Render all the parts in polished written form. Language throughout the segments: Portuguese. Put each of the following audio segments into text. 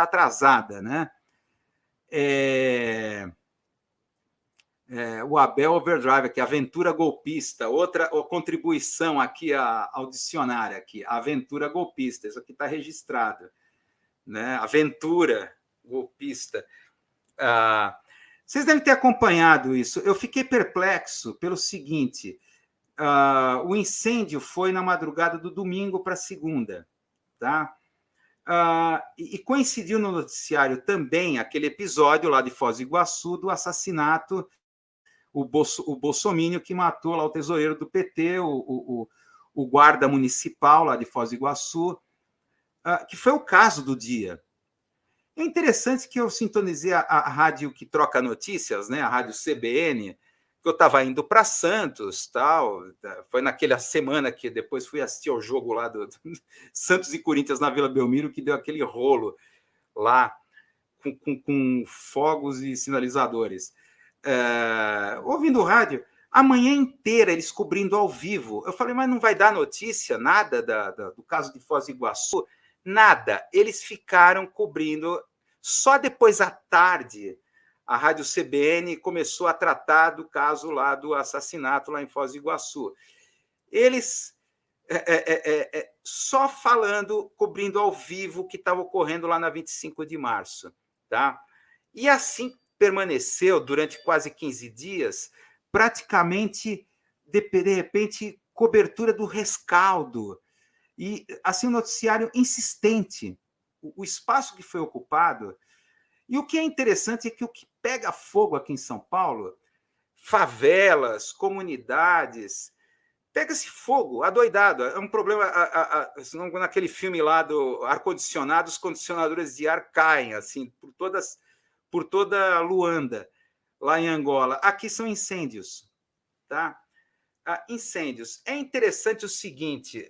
atrasada, né? O Abel Overdrive, aqui, aventura golpista, outra contribuição aqui ao dicionário, aqui, aventura golpista, isso aqui está registrado, né? Aventura golpista. Vocês devem ter acompanhado isso. Eu fiquei perplexo pelo seguinte: o incêndio foi na madrugada do domingo para segunda, tá? E coincidiu no noticiário também aquele episódio lá de Foz do Iguaçu do assassinato, o bolsomínio que matou lá o tesoureiro do PT, o guarda municipal lá de Foz do Iguaçu, que foi o caso do dia. É interessante que eu sintonizei a rádio que troca notícias, né, a rádio CBN, que eu estava indo para Santos, tal. Foi naquela semana que depois fui assistir ao jogo lá do Santos e Corinthians na Vila Belmiro, que deu aquele rolo lá com fogos e sinalizadores. Ouvindo o rádio, a manhã inteira eles cobrindo ao vivo. Eu falei, mas não vai dar notícia, nada do caso de Foz do Iguaçu? Nada. Eles ficaram cobrindo. Só depois à tarde, a Rádio CBN começou a tratar do caso lá do assassinato lá em Foz do Iguaçu. Eles só falando, cobrindo ao vivo o que estava ocorrendo lá na 25 de março. Tá? E assim permaneceu durante quase 15 dias, praticamente, de repente, cobertura do rescaldo. E assim, um noticiário insistente. O espaço que foi ocupado. E o que é interessante é que o que pega fogo aqui em São Paulo, favelas, comunidades, pega-se fogo, adoidado. É um problema. Naquele filme lá do ar-condicionado, os condicionadores de ar caem assim, por toda Luanda, lá em Angola. Aqui são incêndios. Tá? Incêndios. É interessante o seguinte.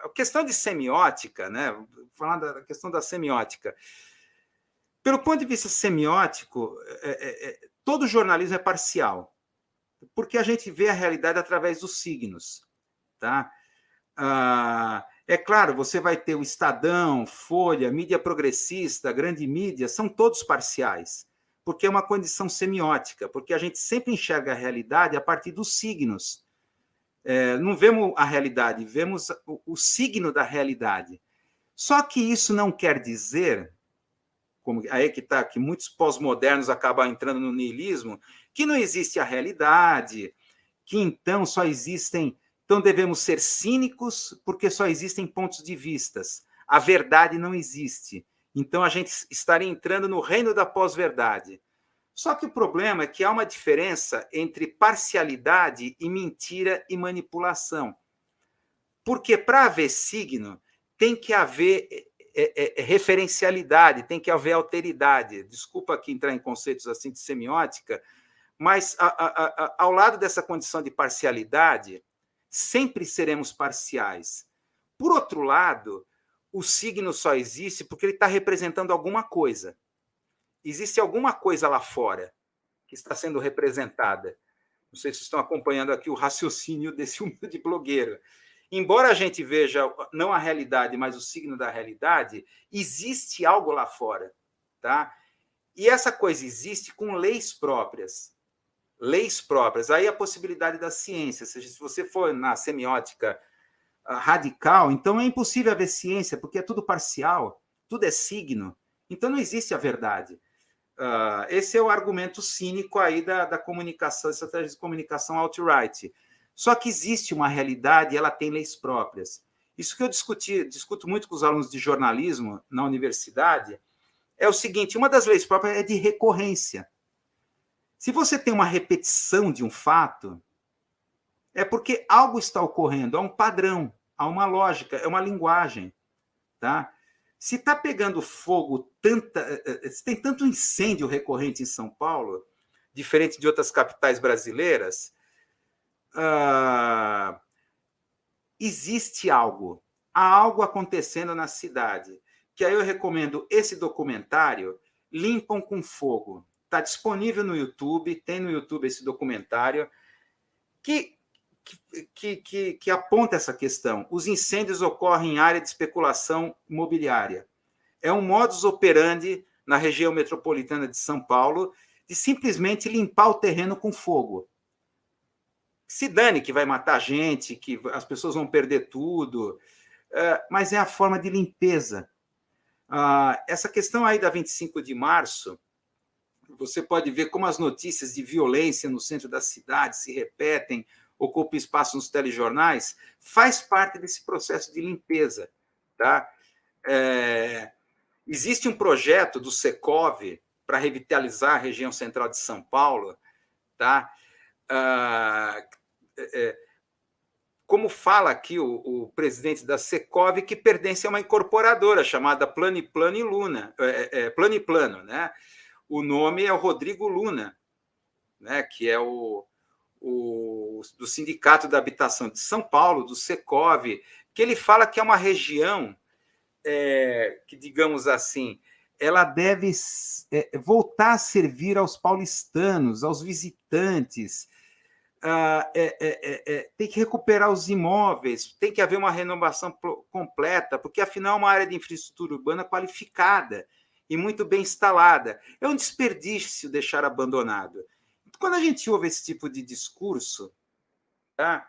A questão de semiótica, né? Falando da questão da semiótica. Pelo ponto de vista semiótico, todo jornalismo é parcial, porque a gente vê a realidade através dos signos. Tá? É claro, você vai ter o Estadão, Folha, mídia progressista, grande mídia, são todos parciais, porque é uma condição semiótica, porque a gente sempre enxerga a realidade a partir dos signos. Não vemos a realidade, vemos o signo da realidade. Só que isso não quer dizer, como aí que muitos pós-modernos acabam entrando no niilismo, que não existe a realidade, que então só existem, então devemos ser cínicos porque só existem pontos de vistas. A verdade não existe. Então a gente estaria entrando no reino da pós-verdade. Só que o problema é que há uma diferença entre parcialidade e mentira e manipulação. Porque para haver signo, tem que haver referencialidade, tem que haver alteridade. Desculpa aqui entrar em conceitos assim de semiótica, mas ao lado dessa condição de parcialidade, sempre seremos parciais. Por outro lado, o signo só existe porque ele está representando alguma coisa. Existe alguma coisa lá fora que está sendo representada. Não sei se vocês estão acompanhando aqui o raciocínio desse humilde blogueiro. Embora a gente veja não a realidade, mas o signo da realidade, existe algo lá fora. Tá? E essa coisa existe com leis próprias. Leis próprias. Aí a possibilidade da ciência. Ou seja, se você for na semiótica radical, então é impossível haver ciência, porque é tudo parcial, tudo é signo. Então não existe a verdade. Esse é o argumento cínico aí da comunicação, estratégia de comunicação alt-right. Só que existe uma realidade e ela tem leis próprias. Isso que eu discuto muito com os alunos de jornalismo na universidade é o seguinte: uma das leis próprias é de recorrência. Se você tem uma repetição de um fato, é porque algo está ocorrendo, há um padrão, há uma lógica, é uma linguagem. Tá? Se está pegando fogo, se tem tanto incêndio recorrente em São Paulo, diferente de outras capitais brasileiras, existe algo. Há algo acontecendo na cidade. Que aí eu recomendo esse documentário, Limpam com Fogo. Está disponível no YouTube, tem no YouTube esse documentário, que aponta essa questão. Os incêndios ocorrem em área de especulação imobiliária. É um modus operandi na região metropolitana de São Paulo de simplesmente limpar o terreno com fogo. Se dane que vai matar gente, que as pessoas vão perder tudo, mas é a forma de limpeza. Essa questão aí da 25 de março, você pode ver como as notícias de violência no centro da cidade se repetem, ocupam espaço nos telejornais, faz parte desse processo de limpeza. Tá? Existe um projeto do Secov para revitalizar a região central de São Paulo, tá? Como fala aqui o presidente da Secov, que pertence a uma incorporadora chamada Plano Luna, Plano, né? O nome é o Rodrigo Luna, né? Que é do Sindicato da Habitação de São Paulo, do Secov, que ele fala que é uma região que, digamos assim, ela deve voltar a servir aos paulistanos, aos visitantes, tem que recuperar os imóveis, tem que haver uma renovação completa, porque, afinal, é uma área de infraestrutura urbana qualificada e muito bem instalada. É um desperdício deixar abandonado. Quando a gente ouve esse tipo de discurso, tá,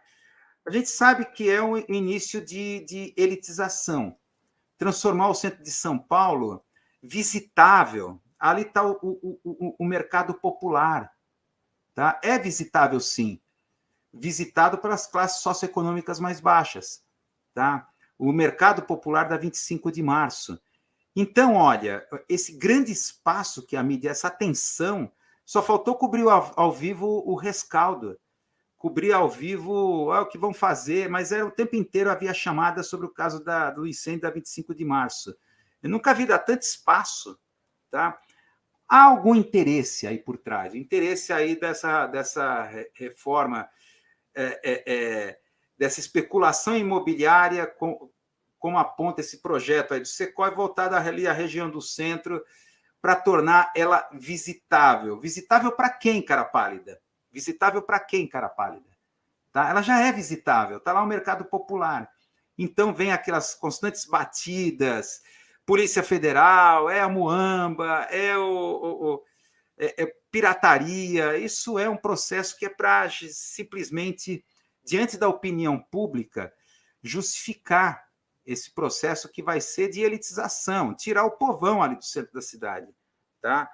a gente sabe que é um início de elitização. Transformar o centro de São Paulo visitável. Ali está o mercado popular. Tá? É visitável, sim. Visitado pelas classes socioeconômicas mais baixas. Tá? O mercado popular da 25 de março. Então, olha, esse grande espaço que a mídia, essa atenção, só faltou cobrir ao vivo o rescaldo. Cobrir ao vivo o que vão fazer, mas o tempo inteiro havia chamada sobre o caso do incêndio da 25 de março. Eu nunca vi dar tanto espaço. Tá? Há algum interesse aí por trás, interesse aí dessa reforma, dessa especulação imobiliária, como aponta esse projeto aí do Secov, voltado ali à região do centro, para tornar ela visitável. Visitável para quem, cara pálida? Visitável para quem, cara pálida? Tá? Ela já é visitável, está lá o mercado popular. Então, vem aquelas constantes batidas, Polícia Federal, a muamba, pirataria. Isso é um processo que é para simplesmente, diante da opinião pública, justificar esse processo que vai ser de elitização, tirar o povão ali do centro da cidade. Tá?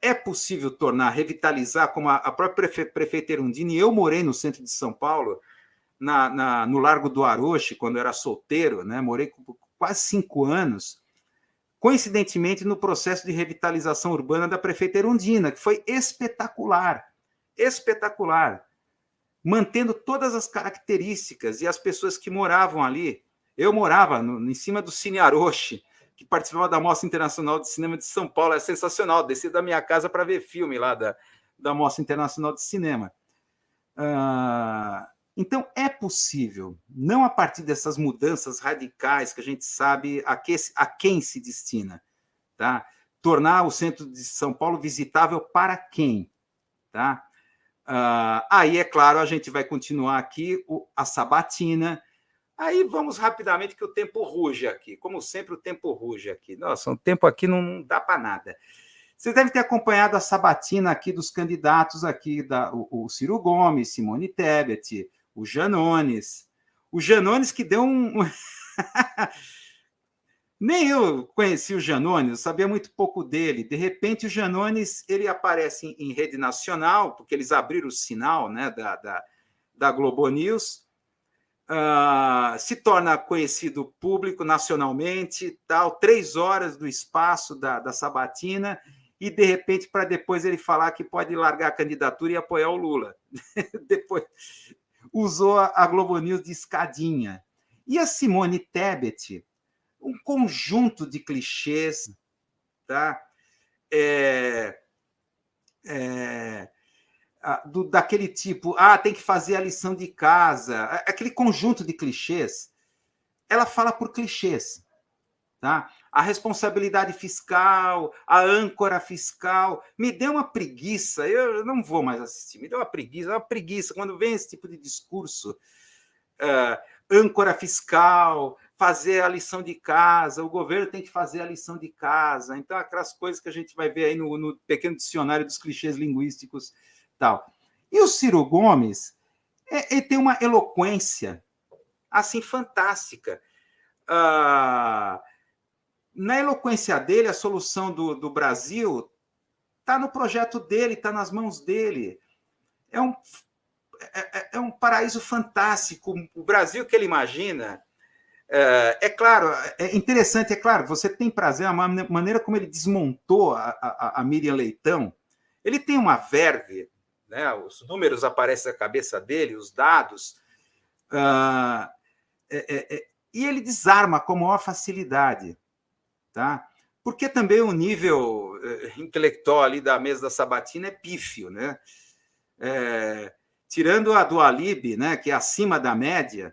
É possível revitalizar, como a própria prefeita Erundina, e eu morei no centro de São Paulo, no Largo do Aroche, quando eu era solteiro, né? Morei por quase 5 anos, coincidentemente no processo de revitalização urbana da prefeita Erundina, que foi espetacular, mantendo todas as características e as pessoas que moravam ali. Eu morava em cima do Cine Aroche, que participava da Mostra Internacional de Cinema de São Paulo. É sensacional, desci da minha casa para ver filme lá da Mostra Internacional de Cinema. Então, é possível, não a partir dessas mudanças radicais que a gente sabe a quem se destina, tá? Tornar o centro de São Paulo visitável para quem? Tá? Aí, é claro, a gente vai continuar aqui a sabatina. Aí vamos rapidamente, que o tempo ruge aqui. Como sempre, o tempo ruge aqui. Nossa, o tempo aqui não dá para nada. Vocês devem ter acompanhado a sabatina aqui dos candidatos aqui, o Ciro Gomes, Simone Tebet, o Janones. O Janones que deu Nem eu conheci o Janones, eu sabia muito pouco dele. De repente, o Janones ele aparece em rede nacional, porque eles abriram o sinal, né, da Globo News, se torna conhecido público nacionalmente, 3 horas do espaço da sabatina, e, de repente, para depois ele falar que pode largar a candidatura e apoiar o Lula. Depois usou a Globo News de escadinha. E a Simone Tebet, um conjunto de clichês, tá? Daquele tipo, tem que fazer a lição de casa, aquele conjunto de clichês. Ela fala por clichês. Tá? A responsabilidade fiscal, a âncora fiscal, me deu uma preguiça, eu não vou mais assistir, me deu uma preguiça quando vem esse tipo de discurso, âncora fiscal, fazer a lição de casa, o governo tem que fazer a lição de casa. Então, aquelas coisas que a gente vai ver aí no pequeno dicionário dos clichês linguísticos tal. E o Ciro Gomes, ele tem uma eloquência assim fantástica. Na eloquência dele, a solução do Brasil está no projeto dele, está nas mãos dele. É um paraíso fantástico. O Brasil que ele imagina. É claro, é interessante, é claro, você tem prazer, a maneira como ele desmontou a Miriam Leitão. Ele tem uma verve, né? Os números aparecem na cabeça dele, os dados, e ele desarma com a maior facilidade. Tá? Porque também o nível intelectual ali da mesa da Sabatina é pífio. Né? Tirando a do Alib, né, que é acima da média,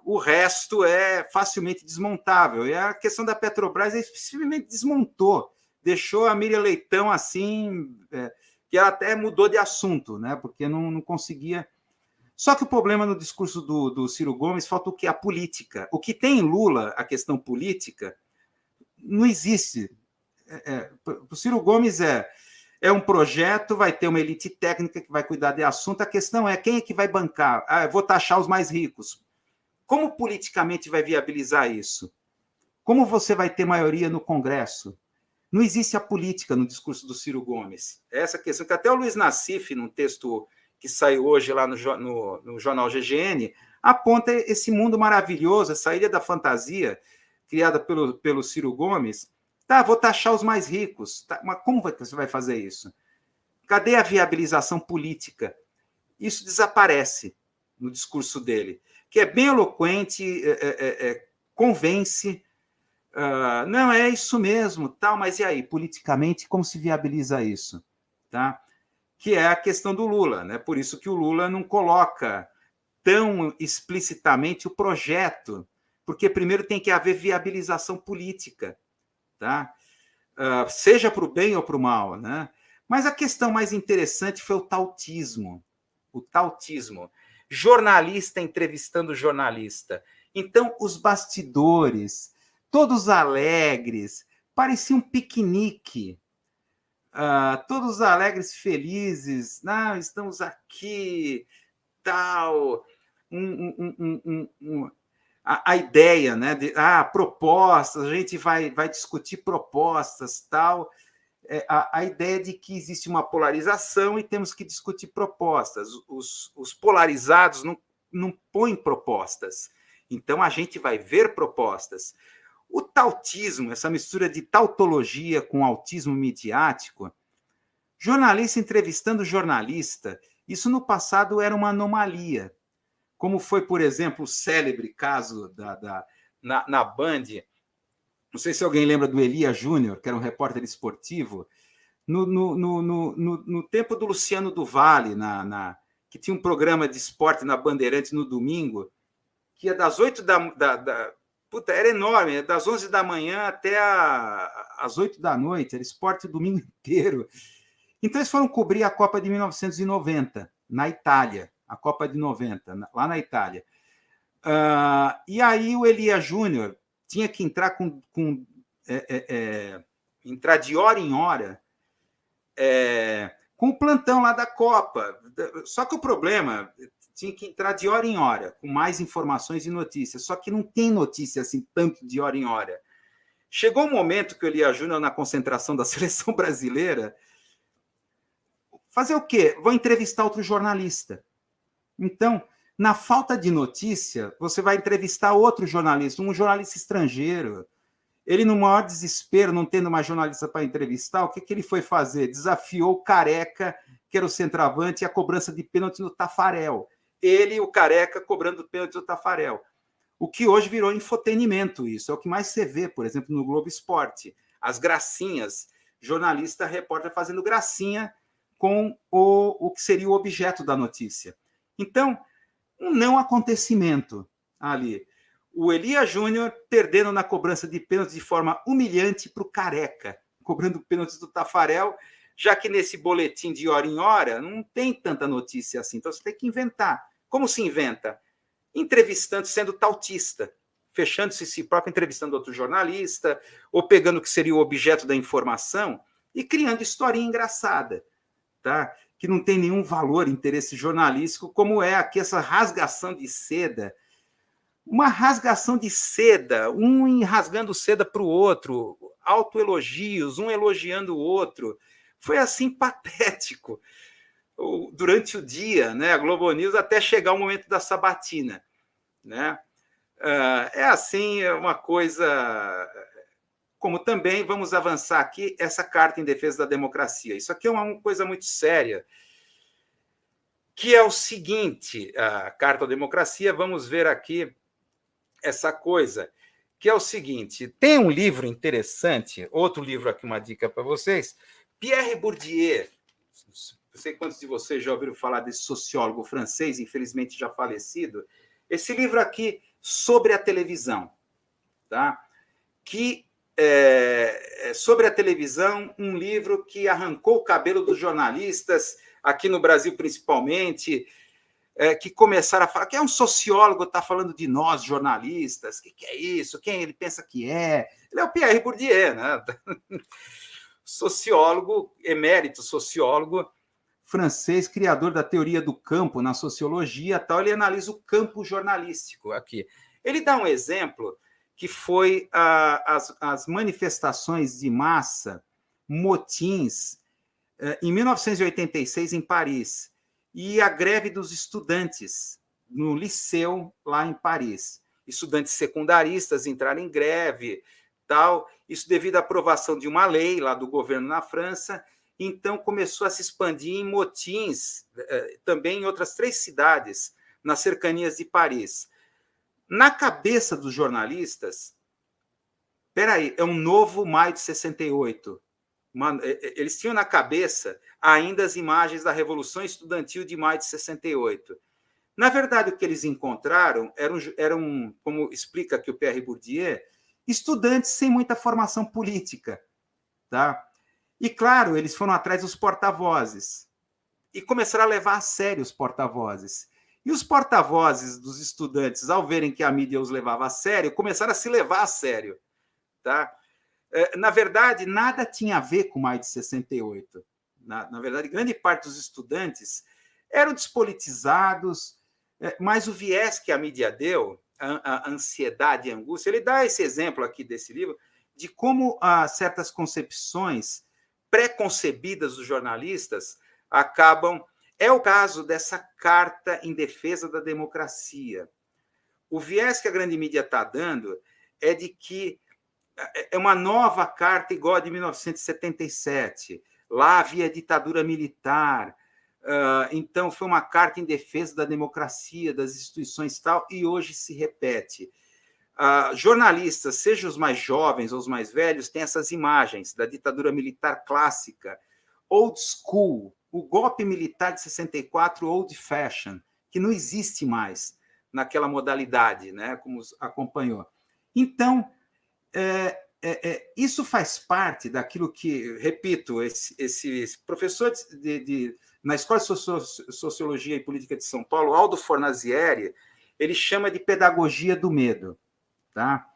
o resto é facilmente desmontável. E a questão da Petrobras, ele simplesmente desmontou, deixou a Miriam Leitão assim, que ela até mudou de assunto, né, porque não conseguia. Só que o problema no discurso do Ciro Gomes falta o que? A política. O que tem em Lula, a questão política, não existe. O Ciro Gomes é um projeto, vai ter uma elite técnica que vai cuidar de assunto. A questão é quem é que vai bancar? Eu vou taxar os mais ricos. Como politicamente vai viabilizar isso? Como você vai ter maioria no Congresso? Não existe a política no discurso do Ciro Gomes. Essa questão que até o Luiz Nassif, num texto que saiu hoje lá no jornal GGN, aponta esse mundo maravilhoso, essa ilha da fantasia, criada pelo Ciro Gomes. Tá, vou taxar os mais ricos. Tá, mas como você vai fazer isso? Cadê a viabilização política? Isso desaparece no discurso dele, que é bem eloquente, convence. Não, é isso mesmo, tal, mas e aí, politicamente, como se viabiliza isso? Tá? Que é a questão do Lula, né? Por isso que o Lula não coloca tão explicitamente o projeto, porque primeiro tem que haver viabilização política, tá? Seja para o bem ou para o mal, né? Mas a questão mais interessante foi o tautismo. O tautismo. Jornalista entrevistando jornalista. Então, os bastidores, todos alegres, parecia um piquenique. Todos alegres, felizes, não, estamos aqui, tal, a ideia, né, de propostas, a gente vai discutir propostas, tal, a ideia de que existe uma polarização e temos que discutir propostas. Os polarizados não põem propostas, então a gente vai ver propostas. O tautismo, essa mistura de tautologia com autismo midiático, jornalista entrevistando jornalista, isso no passado era uma anomalia. Como foi, por exemplo, o célebre caso na Band, não sei se alguém lembra do Elia Júnior, que era um repórter esportivo, no tempo do Luciano do Vale, que tinha um programa de esporte na Bandeirantes no domingo, que ia das 8 era enorme, das 11 da manhã até às 8 da noite, era esporte o domingo inteiro. Então, eles foram cobrir a Copa de 1990, na Itália, a Copa de 90, lá na Itália. E aí o Elia Júnior tinha que entrar entrar de hora em hora com o plantão lá da Copa. Só que o problema, tinha que entrar de hora em hora, com mais informações e notícias. Só que não tem notícia assim, tanto de hora em hora. Chegou um momento que o Elia Júnior, na concentração da seleção brasileira, fazer o quê? Vou entrevistar outro jornalista. Então, na falta de notícia, você vai entrevistar outro jornalista, um jornalista estrangeiro. Ele, no maior desespero, não tendo mais jornalista para entrevistar, o que ele foi fazer? Desafiou o Careca, que era o centroavante, e a cobrança de pênalti no Tafarel. Ele e o Careca cobrando pênalti no Tafarel. O que hoje virou infotenimento, isso. É o que mais você vê, por exemplo, no Globo Esporte. As gracinhas, jornalista, repórter fazendo gracinha com o que seria o objeto da notícia. Então, um não acontecimento ali. O Elia Júnior perdendo na cobrança de pênalti de forma humilhante para o Careca, cobrando pênaltis do Tafarel, já que nesse boletim de hora em hora não tem tanta notícia assim. Então, você tem que inventar. Como se inventa? entrevistando, sendo tautista, fechando-se si próprio, entrevistando outro jornalista, ou pegando o que seria o objeto da informação e criando historinha engraçada, tá? Que não tem nenhum valor, interesse jornalístico, como é aqui essa rasgação de seda. Uma rasgação de seda, um rasgando seda para o outro, autoelogios, um elogiando o outro. Foi assim patético durante o dia, né? A Globo News, até chegar o momento da sabatina, né? É assim, é uma coisa. Como também vamos avançar aqui essa carta em defesa da democracia. Isso aqui é uma coisa muito séria, que é o seguinte: a carta à democracia, vamos ver aqui essa coisa, que é o seguinte: tem um livro interessante, outro livro aqui, uma dica para vocês, Pierre Bourdieu. Não sei quantos de vocês já ouviram falar desse sociólogo francês, infelizmente já falecido. Esse livro aqui, Sobre a Televisão, tá? Que sobre a televisão, um livro que arrancou o cabelo dos jornalistas, aqui no Brasil principalmente, que começaram a falar que é um sociólogo, está falando de nós, jornalistas, o que é isso? Quem ele pensa que é? Ele é o Pierre Bourdieu, né? Sociólogo, emérito sociólogo francês, criador da teoria do campo na sociologia, tal. Ele analisa o campo jornalístico aqui. Ele dá um exemplo que foi as manifestações de massa, motins, em 1986 em Paris, e a greve dos estudantes no liceu lá em Paris. Estudantes secundaristas entraram em greve, tal. Isso devido à aprovação de uma lei lá do governo na França. Então começou a se expandir em motins também em outras 3 cidades nas cercanias de Paris. Na cabeça dos jornalistas, peraí, é um novo maio de 68. Eles tinham na cabeça ainda as imagens da Revolução Estudantil de maio de 68. Na verdade, o que eles encontraram eram, como explica aqui o Pierre Bourdieu, estudantes sem muita formação política. Tá? E, claro, eles foram atrás dos porta-vozes e começaram a levar a sério os porta-vozes. E os porta-vozes dos estudantes, ao verem que a mídia os levava a sério, começaram a se levar a sério. Tá? Na verdade, nada tinha a ver com maio de 68. Na verdade, grande parte dos estudantes eram despolitizados, mas o viés que a mídia deu, a ansiedade e a angústia, ele dá esse exemplo aqui desse livro, de como certas concepções pré-concebidas dos jornalistas acabam. É o caso dessa carta em defesa da democracia. O viés que a grande mídia está dando é de que é uma nova carta igual a de 1977. Lá havia ditadura militar, então foi uma carta em defesa da democracia, das instituições e tal, e hoje se repete. Jornalistas, seja os mais jovens ou os mais velhos, têm essas imagens da ditadura militar clássica, old school, o golpe militar de 64, old fashion, que não existe mais naquela modalidade, né, como acompanhou. Então, isso faz parte daquilo que, repito, esse professor na Escola de Sociologia e Política de São Paulo, Aldo Fornazieri, ele chama de pedagogia do medo. Tá?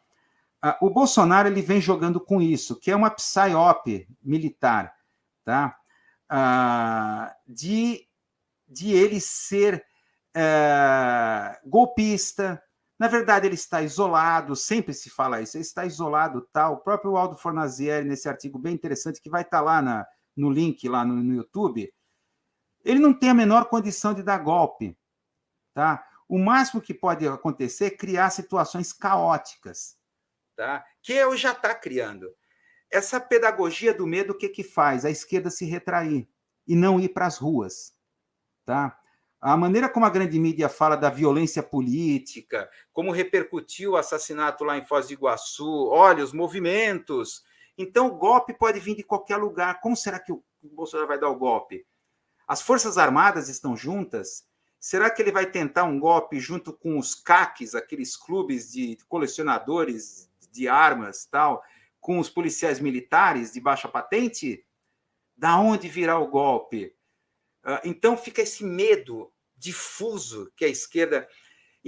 O Bolsonaro ele vem jogando com isso, que é uma psyop militar, tá? De ele ser golpista. Na verdade, ele está isolado, sempre se fala isso, ele está isolado, tal. O próprio Aldo Fornazieri, nesse artigo bem interessante, que vai estar lá no link, lá no YouTube, ele não tem a menor condição de dar golpe. Tá? O máximo que pode acontecer é criar situações caóticas, tá? Que hoje já está criando. Essa pedagogia do medo, o que faz? A esquerda se retrair e não ir para as ruas. Tá? A maneira como a grande mídia fala da violência política, como repercutiu o assassinato lá em Foz do Iguaçu, olha, os movimentos. Então, o golpe pode vir de qualquer lugar. Como será que o Bolsonaro vai dar o golpe? As Forças Armadas estão juntas? Será que ele vai tentar um golpe junto com os CACs, aqueles clubes de colecionadores de armas, tal, com os policiais militares de baixa patente? Da onde virá o golpe? Então fica esse medo difuso que a esquerda...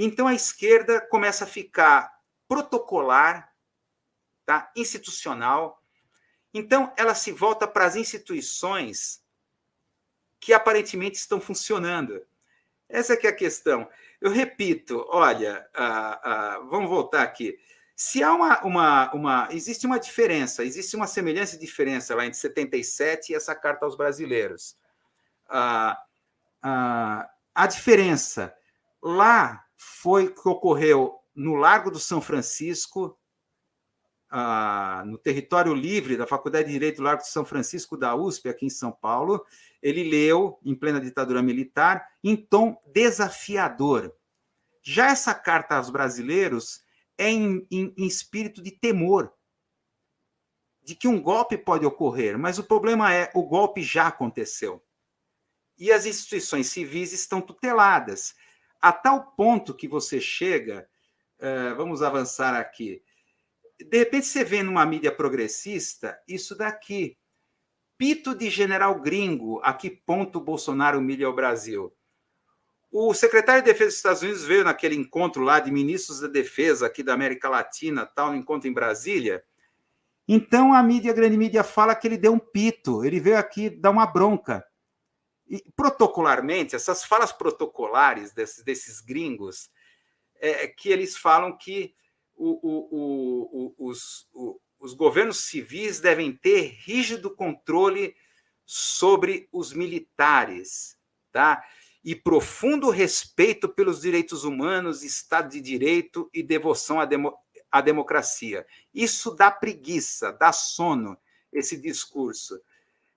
Então, a esquerda começa a ficar protocolar, tá? Institucional. Então, ela se volta para as instituições que aparentemente estão funcionando. Essa que é a questão. Eu repito, olha, vamos voltar aqui. Se há existe uma diferença, existe uma semelhança e diferença lá entre 77 e essa carta aos brasileiros. A diferença lá foi que ocorreu no Largo do São Francisco, no território livre da Faculdade de Direito do Largo de São Francisco da USP, aqui em São Paulo. Ele leu, em plena ditadura militar, em tom desafiador. Já essa carta aos brasileiros é em espírito de temor, de que um golpe pode ocorrer, mas o problema é o golpe já aconteceu. E as instituições civis estão tuteladas, a tal ponto que você chega, vamos avançar aqui, de repente você vê numa mídia progressista isso daqui, pito de general gringo, a que ponto Bolsonaro humilha o Brasil. O secretário de Defesa dos Estados Unidos veio naquele encontro lá de ministros da defesa aqui da América Latina, tal, no encontro em Brasília. Então a grande mídia fala que ele deu um pito, ele veio aqui dar uma bronca. E protocolarmente, essas falas protocolares desses gringos, que eles falam que os governos civis devem ter rígido controle sobre os militares, tá? E profundo respeito pelos direitos humanos, Estado de Direito e devoção à democracia. Isso dá preguiça, dá sono, esse discurso.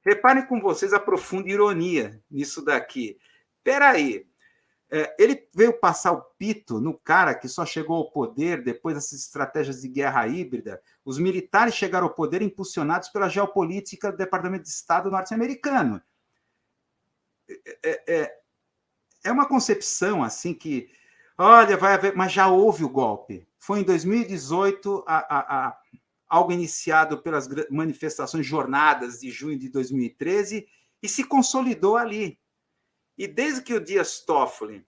Reparem com vocês a profunda ironia nisso daqui. Espera aí, ele veio passar o pito no cara que só chegou ao poder depois dessas estratégias de guerra híbrida. Os militares chegaram ao poder impulsionados pela geopolítica do Departamento de Estado norte-americano. É uma concepção assim que, olha, vai haver, mas já houve o golpe. Foi em 2018 algo iniciado pelas manifestações jornadas de junho de 2013 e se consolidou ali. E desde que o Dias Toffoli,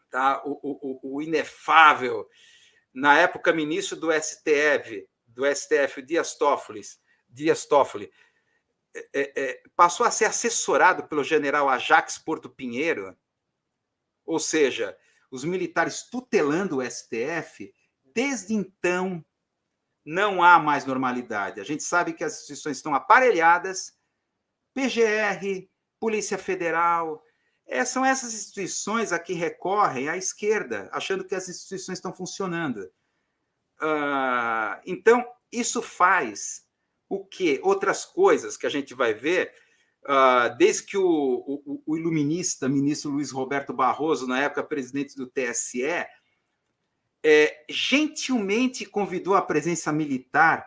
tá, o inefável, na época ministro do STF, o Dias Toffoli, passou a ser assessorado pelo general Ajax Porto Pinheiro, ou seja, os militares tutelando o STF, desde então não há mais normalidade. A gente sabe que as instituições estão aparelhadas, PGR, Polícia Federal, são essas instituições a que recorrem à esquerda, achando que as instituições estão funcionando. Então, isso faz o quê? Outras coisas que a gente vai ver, desde que o iluminista ministro Luiz Roberto Barroso, na época presidente do TSE, gentilmente convidou a presença militar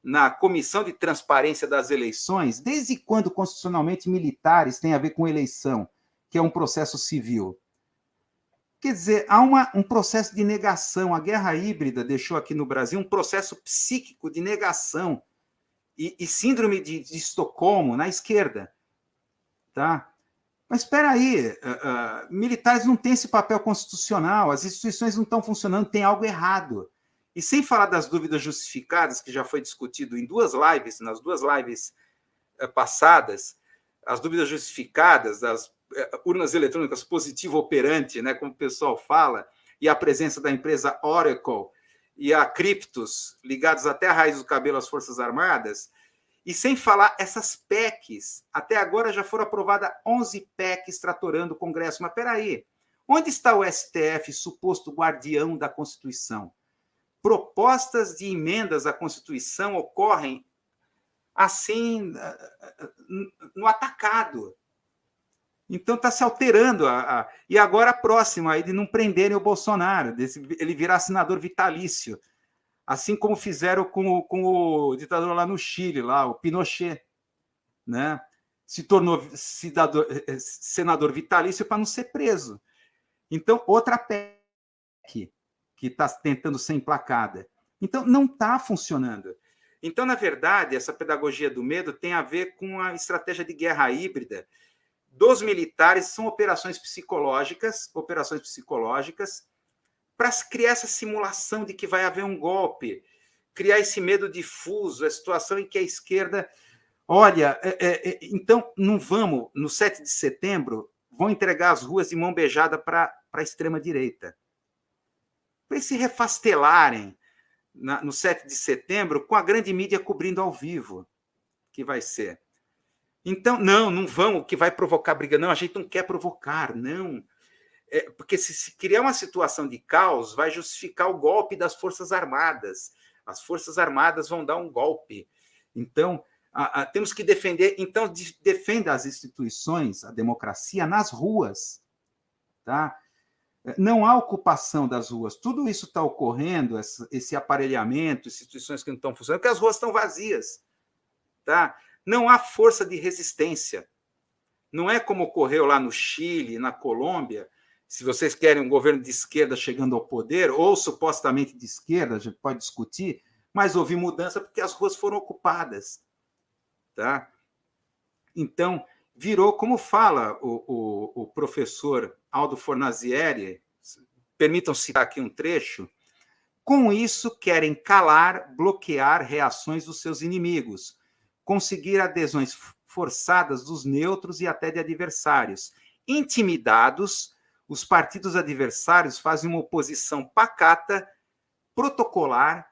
na Comissão de Transparência das Eleições. Desde quando, constitucionalmente, militares têm a ver com eleição, que é um processo civil? Quer dizer, há um processo de negação. A guerra híbrida deixou aqui no Brasil um processo psíquico de negação e síndrome de Estocolmo na esquerda. Tá? Mas espera aí, militares não têm esse papel constitucional, as instituições não estão funcionando, tem algo errado. E sem falar das dúvidas justificadas, que já foi discutido em nas duas lives passadas, as dúvidas justificadas das urnas eletrônicas positivo operante, né, como o pessoal fala, e a presença da empresa Oracle e a Cryptos, ligados até a raiz do cabelo às Forças Armadas, e sem falar essas PECs. Até agora já foram aprovadas 11 PECs tratorando o Congresso. Mas espera aí, onde está o STF, suposto guardião da Constituição? Propostas de emendas à Constituição ocorrem assim, no atacado. Então está se alterando. E agora a próxima, aí de não prenderem o Bolsonaro, ele virar senador vitalício. Assim como fizeram com o ditador lá no Chile, lá, o Pinochet, né? Se tornou senador vitalício para não ser preso. Então, outra PEC que está tentando ser emplacada. Então, não está funcionando. Então, na verdade, essa pedagogia do medo tem a ver com a estratégia de guerra híbrida dos militares, são operações psicológicas, para criar essa simulação de que vai haver um golpe, criar esse medo difuso, a situação em que a esquerda... Olha, então, não vamos, no 7 de setembro, vão entregar as ruas de mão beijada para a extrema-direita. Para eles se refastelarem no 7 de setembro com a grande mídia cobrindo ao vivo, que vai ser. Então, não vamos, que vai provocar briga. Não, a gente não quer provocar, não. Porque se criar uma situação de caos, vai justificar o golpe das Forças Armadas. As Forças Armadas vão dar um golpe. Então, temos que defender. Então, defenda as instituições, a democracia, nas ruas. Tá? Não há ocupação das ruas. Tudo isso está ocorrendo, esse aparelhamento, instituições que não estão funcionando, porque as ruas estão vazias. Tá? Não há força de resistência. Não é como ocorreu lá no Chile, na Colômbia. Se vocês querem um governo de esquerda chegando ao poder, ou supostamente de esquerda, a gente pode discutir, mas houve mudança porque as ruas foram ocupadas. Tá? Então, virou, como fala o professor Aldo Fornazieri, permitam citar aqui um trecho, com isso querem calar, bloquear reações dos seus inimigos, conseguir adesões forçadas dos neutros e até de adversários. Intimidados, os partidos adversários fazem uma oposição pacata, protocolar,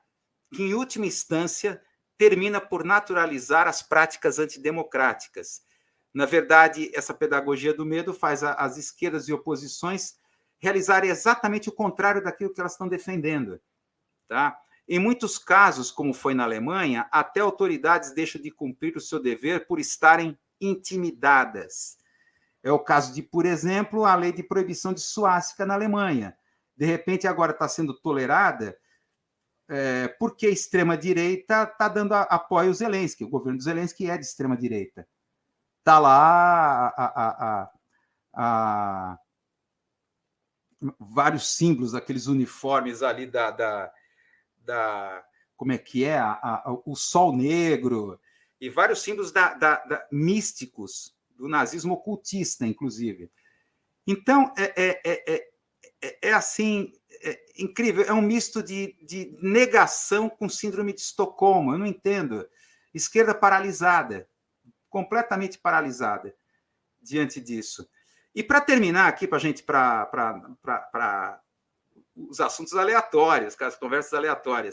que, em última instância, termina por naturalizar as práticas antidemocráticas. Na verdade, essa pedagogia do medo faz as esquerdas e oposições realizarem exatamente o contrário daquilo que elas estão defendendo. Tá? Em muitos casos, como foi na Alemanha, até autoridades deixam de cumprir o seu dever por estarem intimidadas. É o caso de, por exemplo, a lei de proibição de suástica na Alemanha. De repente, agora está sendo tolerada porque a extrema-direita está dando apoio ao Zelensky. O governo do Zelensky é de extrema-direita. Está lá vários símbolos, aqueles uniformes ali como é que é? O sol negro, e vários símbolos místicos do nazismo ocultista, inclusive. Então, assim, incrível, é um misto de negação com síndrome de Estocolmo, eu não entendo. Esquerda paralisada, completamente paralisada diante disso. E para terminar aqui, para a gente, para os assuntos aleatórios, as conversas aleatórias,